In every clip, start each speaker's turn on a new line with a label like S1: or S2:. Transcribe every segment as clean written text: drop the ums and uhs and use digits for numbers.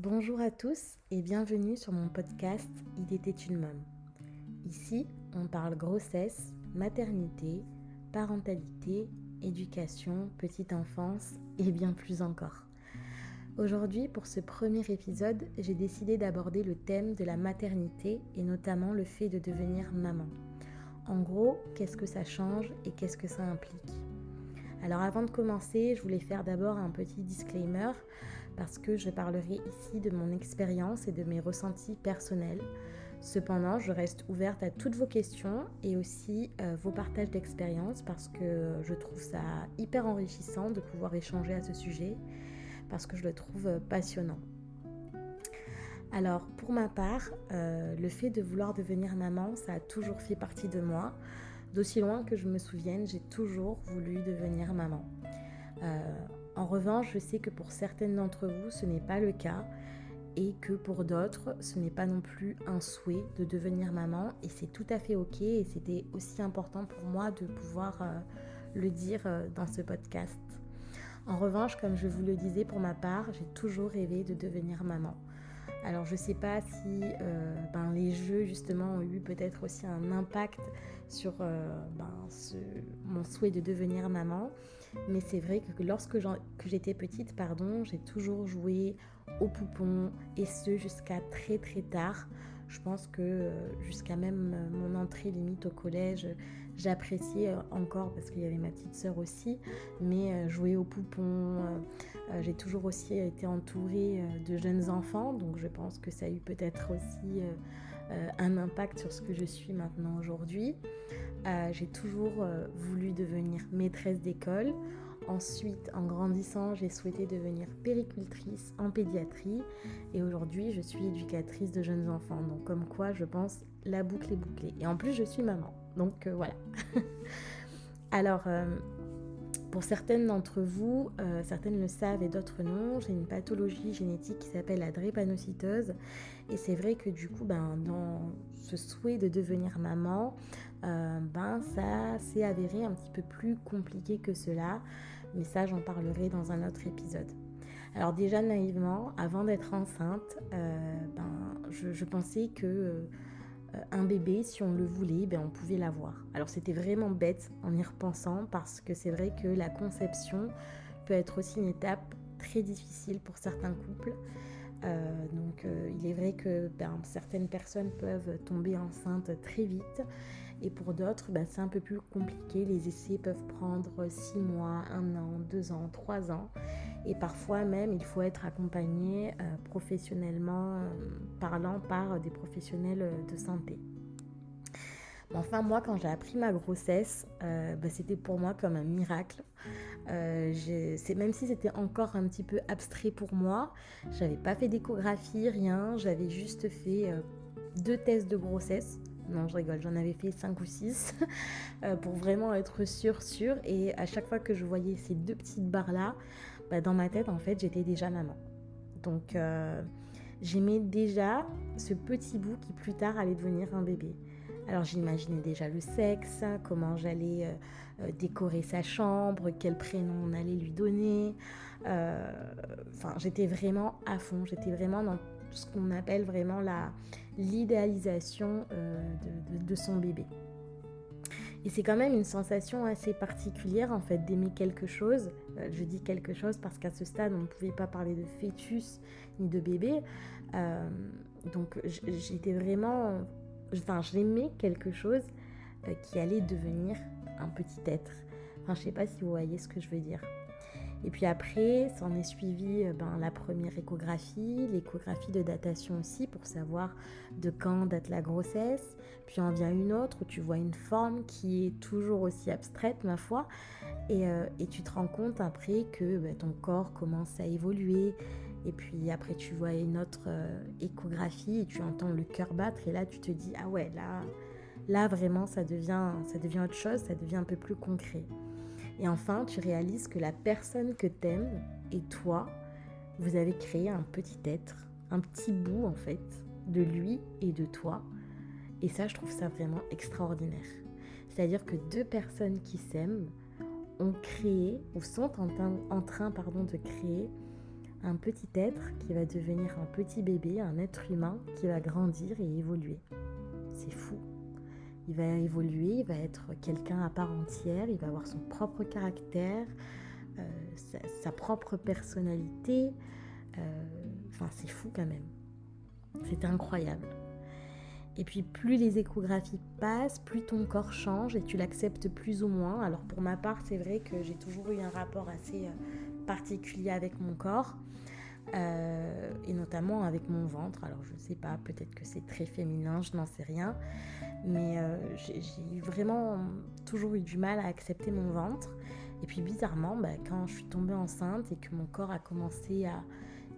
S1: Bonjour à tous et bienvenue sur mon podcast Il était une môme. Ici, on parle grossesse, maternité, parentalité, éducation, petite enfance et bien plus encore. Aujourd'hui, pour ce premier épisode, j'ai décidé d'aborder le thème de la maternité et notamment le fait de devenir maman. En gros, qu'est-ce que ça change et qu'est-ce que ça implique ? Alors avant de commencer, je voulais faire d'abord un petit disclaimer parce que je parlerai ici de mon expérience et de mes ressentis personnels. Cependant, je reste ouverte à toutes vos questions et aussi vos partages d'expérience parce que je trouve ça hyper enrichissant de pouvoir échanger à ce sujet parce que je le trouve passionnant. Alors pour ma part, le fait de vouloir devenir maman, ça a toujours fait partie de moi. D'aussi loin que je me souvienne, j'ai toujours voulu devenir maman. En revanche, je sais que pour certaines d'entre vous, ce n'est pas le cas et que pour d'autres, ce n'est pas non plus un souhait de devenir maman et c'est tout à fait ok et c'était aussi important pour moi de pouvoir le dire dans ce podcast. En revanche, comme je vous le disais pour ma part, j'ai toujours rêvé de devenir maman. Alors je ne sais pas si les jeux justement ont eu peut-être aussi un impact sur mon souhait de devenir maman. Mais c'est vrai que que j'étais petite, j'ai toujours joué aux poupons et ce jusqu'à très très tard. Je pense que jusqu'à même mon entrée limite au collège, j'appréciais encore parce qu'il y avait ma petite sœur aussi, mais jouer aux poupons, j'ai toujours aussi été entourée de jeunes enfants, donc je pense que ça a eu peut-être aussi un impact sur ce que je suis maintenant aujourd'hui. J'ai toujours voulu devenir maîtresse d'école. Ensuite, en grandissant, j'ai souhaité devenir péricultrice en pédiatrie et aujourd'hui, je suis éducatrice de jeunes enfants. Donc comme quoi, je pense, la boucle est bouclée. Et en plus, je suis maman. Donc voilà. Alors, pour certaines d'entre vous, certaines le savent et d'autres non, j'ai une pathologie génétique qui s'appelle la drépanocytose. Et c'est vrai que du coup, dans ce souhait de devenir maman, ça s'est avéré un petit peu plus compliqué que cela. Mais ça, j'en parlerai dans un autre épisode. Alors déjà, naïvement, avant d'être enceinte, je pensais que un bébé, si on le voulait, on pouvait l'avoir. Alors c'était vraiment bête en y repensant parce que c'est vrai que la conception peut être aussi une étape très difficile pour certains couples. Il est vrai que certaines personnes peuvent tomber enceintes très vite et pour d'autres c'est un peu plus compliqué. Les essais peuvent prendre 6 mois, 1 an, 2 ans, 3 ans et parfois même il faut être accompagné professionnellement parlant par des professionnels de santé. Enfin, moi, quand j'ai appris ma grossesse, c'était pour moi comme un miracle. Même si c'était encore un petit peu abstrait pour moi, j'avais pas fait d'échographie, rien. J'avais juste fait 2 tests de grossesse. Non, je rigole, j'en avais fait 5 ou 6 pour vraiment être sûre. Et à chaque fois que je voyais ces 2 petites barres-là, dans ma tête, en fait, j'étais déjà maman. Donc, j'aimais déjà ce petit bout qui plus tard allait devenir un bébé. Alors j'imaginais déjà le sexe, comment j'allais décorer sa chambre, quel prénom on allait lui donner. J'étais vraiment à fond, j'étais vraiment dans ce qu'on appelle vraiment l'idéalisation de son bébé. Et c'est quand même une sensation assez particulière en fait d'aimer quelque chose. Je dis quelque chose parce qu'à ce stade on ne pouvait pas parler de fœtus ni de bébé. Donc j'étais vraiment... j'aimais quelque chose qui allait devenir un petit être. Je ne sais pas si vous voyez ce que je veux dire. Et puis après, s'en est suivi la première échographie, l'échographie de datation aussi pour savoir de quand date la grossesse. Puis en vient une autre où tu vois une forme qui est toujours aussi abstraite, ma foi. Et tu te rends compte après que ton corps commence à évoluer. Et puis après, tu vois une autre échographie et tu entends le cœur battre. Et là, tu te dis, ah ouais, là vraiment, ça devient autre chose, ça devient un peu plus concret. Et enfin, tu réalises que la personne que t'aimes et toi, vous avez créé un petit être, un petit bout en fait, de lui et de toi. Et ça, je trouve ça vraiment extraordinaire. C'est-à-dire que 2 personnes qui s'aiment ont créé, ou sont en train de créer un petit être qui va devenir un petit bébé, un être humain qui va grandir et évoluer. C'est fou. Il va évoluer, il va être quelqu'un à part entière, il va avoir son propre caractère, sa propre personnalité. Enfin, c'est fou quand même. C'est incroyable. Et puis plus les échographies passent, plus ton corps change et tu l'acceptes plus ou moins. Alors pour ma part, c'est vrai que j'ai toujours eu un rapport assez particulier avec mon corps. Et notamment avec mon ventre. Alors je ne sais pas, peut-être que c'est très féminin, je n'en sais rien. Mais j'ai vraiment toujours eu du mal à accepter mon ventre. Et puis bizarrement, quand je suis tombée enceinte et que mon corps a commencé à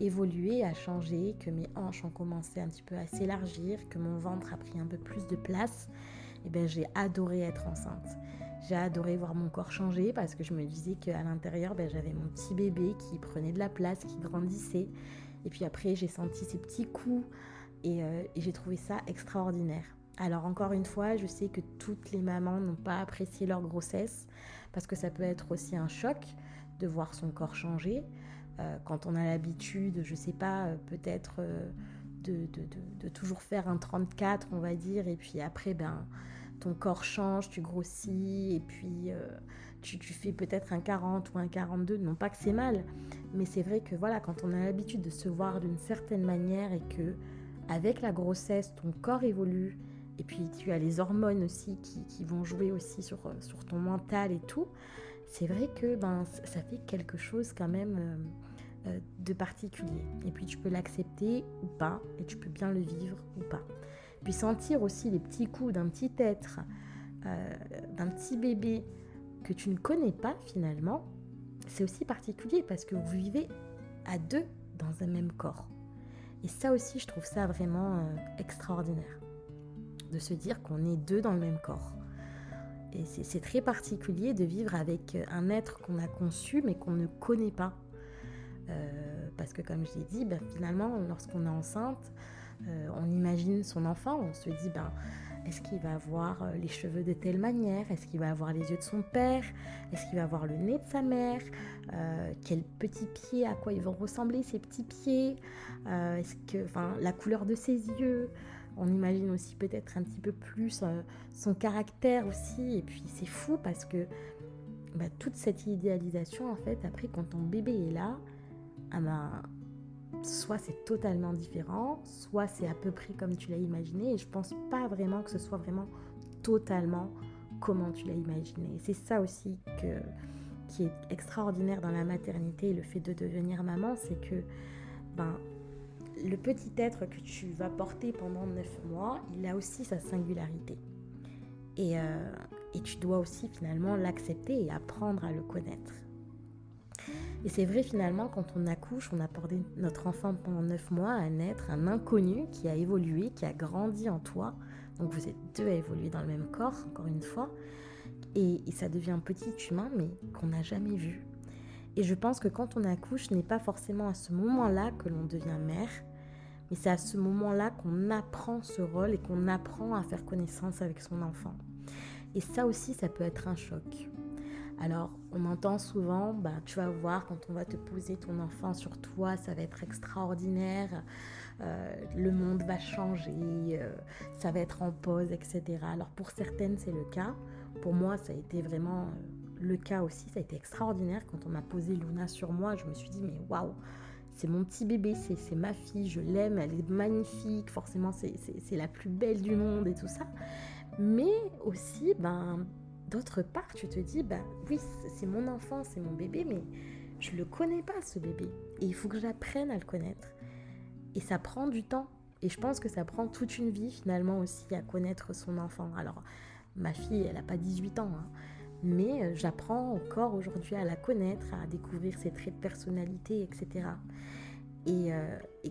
S1: évolué, à changer, que mes hanches ont commencé un petit peu à s'élargir, que mon ventre a pris un peu plus de place, et ben j'ai adoré être enceinte. J'ai adoré voir mon corps changer parce que je me disais qu'à l'intérieur, j'avais mon petit bébé qui prenait de la place, qui grandissait. Et puis après, j'ai senti ces petits coups et j'ai trouvé ça extraordinaire. Alors encore une fois, je sais que toutes les mamans n'ont pas apprécié leur grossesse parce que ça peut être aussi un choc de voir son corps changer. Quand on a l'habitude, je sais pas, peut-être de toujours faire un 34, on va dire, et puis après, ton corps change, tu grossis, et puis tu fais peut-être un 40 ou un 42, non pas que c'est mal, mais c'est vrai que voilà, quand on a l'habitude de se voir d'une certaine manière et que avec la grossesse, ton corps évolue, et puis tu as les hormones aussi qui vont jouer aussi sur ton mental et tout, c'est vrai que ça fait quelque chose quand même de particulier. Et puis tu peux l'accepter ou pas, et tu peux bien le vivre ou pas. Puis sentir aussi les petits coups d'un petit être, d'un petit bébé que tu ne connais pas finalement, c'est aussi particulier parce que vous vivez à deux dans un même corps. Et ça aussi, je trouve ça vraiment extraordinaire, de se dire qu'on est deux dans le même corps. Et c'est très particulier de vivre avec un être qu'on a conçu mais qu'on ne connaît pas. Parce que comme je l'ai dit, finalement, lorsqu'on est enceinte, on imagine son enfant, on se dit, est-ce qu'il va avoir les cheveux de telle manière? Est-ce qu'il va avoir les yeux de son père? Est-ce qu'il va avoir le nez de sa mère? Quels petits pieds, à quoi ils vont ressembler ces petits pieds? La couleur de ses yeux? On imagine aussi peut-être un petit peu plus son caractère aussi. Et puis c'est fou parce que toute cette idéalisation, en fait, après quand ton bébé est là, soit c'est totalement différent, soit c'est à peu près comme tu l'as imaginé, et je pense pas vraiment que ce soit vraiment totalement comment tu l'as imaginé. Et c'est ça aussi qui est extraordinaire dans la maternité et le fait de devenir maman, c'est que le petit être que tu vas porter pendant 9 mois, il a aussi sa singularité. Et tu dois aussi finalement l'accepter et apprendre à le connaître. Et c'est vrai finalement, quand on accouche, on a porté notre enfant pendant 9 mois à naître, un inconnu qui a évolué, qui a grandi en toi. Donc vous êtes deux à évoluer dans le même corps, encore une fois. Et ça devient un petit humain, mais qu'on n'a jamais vu. Et je pense que quand on accouche, ce n'est pas forcément à ce moment-là que l'on devient mère, mais c'est à ce moment-là qu'on apprend ce rôle et qu'on apprend à faire connaissance avec son enfant. Et ça aussi, ça peut être un choc. Alors, on entend souvent, tu vas voir, quand on va te poser ton enfant sur toi, ça va être extraordinaire, le monde va changer, ça va être en pause, etc. Alors, pour certaines, c'est le cas. Pour moi, ça a été vraiment le cas aussi. Ça a été extraordinaire. Quand on a posé Luna sur moi, je me suis dit, mais waouh, c'est mon petit bébé, c'est ma fille, je l'aime, elle est magnifique, forcément, c'est la plus belle du monde et tout ça. Mais aussi, d'autre part, tu te dis, oui, c'est mon enfant, c'est mon bébé, mais je le connais pas, ce bébé. Et il faut que j'apprenne à le connaître. Et ça prend du temps. Et je pense que ça prend toute une vie, finalement, aussi, à connaître son enfant. Alors, ma fille, elle n'a pas 18 ans, mais j'apprends encore aujourd'hui à la connaître, à découvrir ses traits de personnalité, etc. Et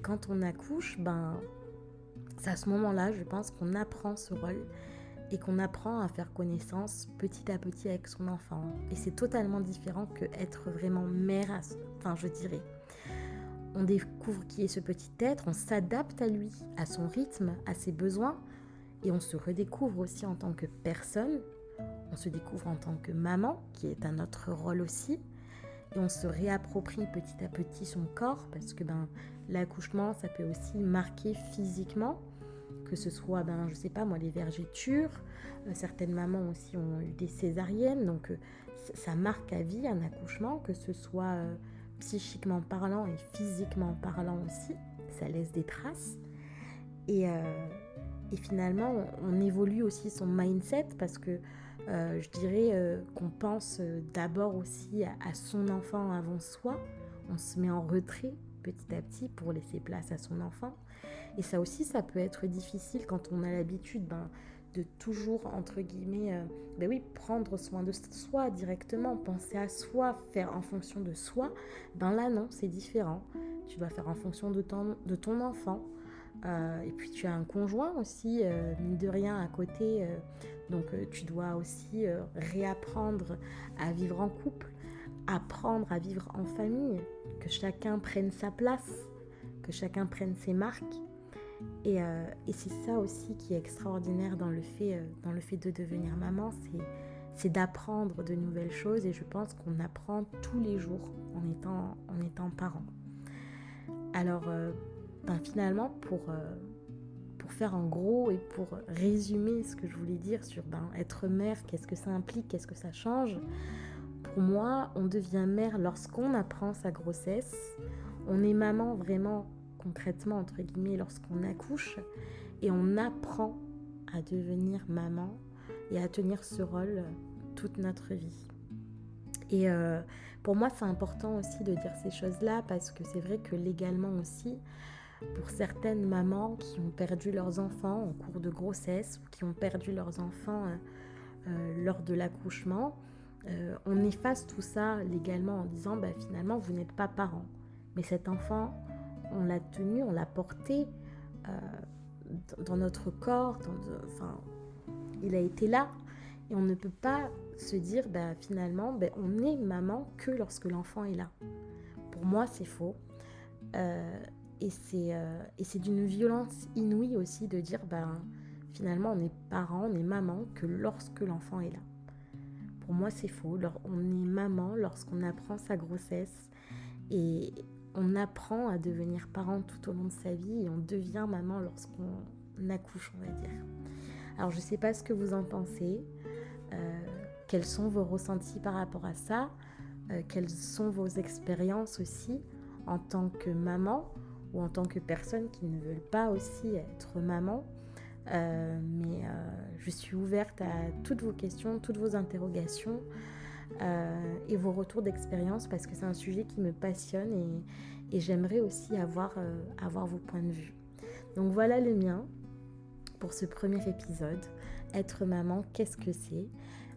S1: quand on accouche, c'est à ce moment-là, je pense, qu'on apprend ce rôle et qu'on apprend à faire connaissance petit à petit avec son enfant. Et c'est totalement différent que être vraiment mère, je dirais. On découvre qui est ce petit être, on s'adapte à lui, à son rythme, à ses besoins, et on se redécouvre aussi en tant que personne. On se découvre en tant que maman, qui est un autre rôle aussi. et on se réapproprie petit à petit son corps, parce que l'accouchement, ça peut aussi marquer physiquement, que ce soit, je sais pas moi, les vergetures. Certaines mamans aussi ont eu des césariennes, donc ça marque à vie un accouchement, que ce soit psychiquement parlant et physiquement parlant aussi. Ça laisse des traces. Et finalement, on évolue aussi son mindset, parce que je dirais qu'on pense d'abord aussi à son enfant avant soi. On se met en retrait petit à petit pour laisser place à son enfant. Et ça aussi, ça peut être difficile quand on a l'habitude de toujours, entre guillemets, prendre soin de soi directement, penser à soi, faire en fonction de soi. Là, non, c'est différent. Tu dois faire en fonction de ton enfant. Et puis tu as un conjoint aussi, mine de rien, à côté. Donc tu dois aussi réapprendre à vivre en couple, apprendre à vivre en famille, que chacun prenne sa place, que chacun prenne ses marques. Et c'est ça aussi qui est extraordinaire dans le fait de devenir maman, c'est d'apprendre de nouvelles choses, et je pense qu'on apprend tous les jours en étant parent. Alors finalement, pour faire en gros et pour résumer ce que je voulais dire sur être mère, qu'est-ce que ça implique, qu'est-ce que ça change, pour moi, on devient mère lorsqu'on apprend sa grossesse, on est maman vraiment concrètement, entre guillemets, lorsqu'on accouche, et on apprend à devenir maman et à tenir ce rôle toute notre vie. Et pour moi, c'est important aussi de dire ces choses-là, parce que c'est vrai que légalement aussi, pour certaines mamans qui ont perdu leurs enfants en cours de grossesse, ou qui ont perdu leurs enfants lors de l'accouchement, on efface tout ça légalement en disant finalement, vous n'êtes pas parent. Mais cet enfant, on l'a tenu, on l'a porté dans notre corps, il a été là, et on ne peut pas se dire finalement on est maman que lorsque l'enfant est là. Pour moi, c'est faux, et c'est d'une violence inouïe aussi de dire finalement on est parent, on est maman que lorsque l'enfant est là. Pour moi, c'est faux. On est maman lorsqu'on apprend sa grossesse, et on apprend à devenir parent tout au long de sa vie, et on devient maman lorsqu'on accouche, on va dire. Alors, je ne sais pas ce que vous en pensez, quels sont vos ressentis par rapport à ça, quelles sont vos expériences aussi en tant que maman, ou en tant que personne qui ne veut pas aussi être maman. Mais je suis ouverte à toutes vos questions, toutes vos interrogations, et vos retours d'expérience, parce que c'est un sujet qui me passionne, et j'aimerais aussi avoir vos points de vue. Donc voilà le mien pour ce premier épisode. Être maman, qu'est-ce que c'est ?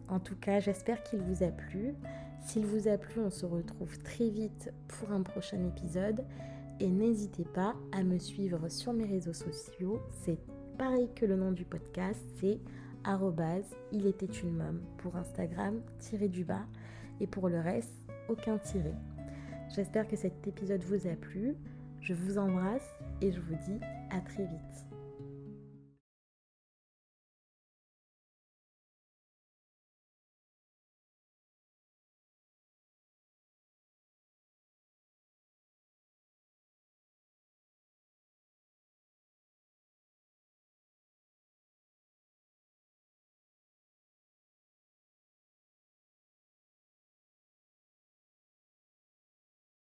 S1: En tout cas, j'espère qu'il vous a plu. S'il vous a plu, on se retrouve très vite pour un prochain épisode, et n'hésitez pas à me suivre sur mes réseaux sociaux. C'est pareil que le nom du podcast, c'est @il était une môme pour Instagram, _, et pour le reste, aucun tiré. J'espère que cet épisode vous a plu. Je vous embrasse et je vous dis à très vite.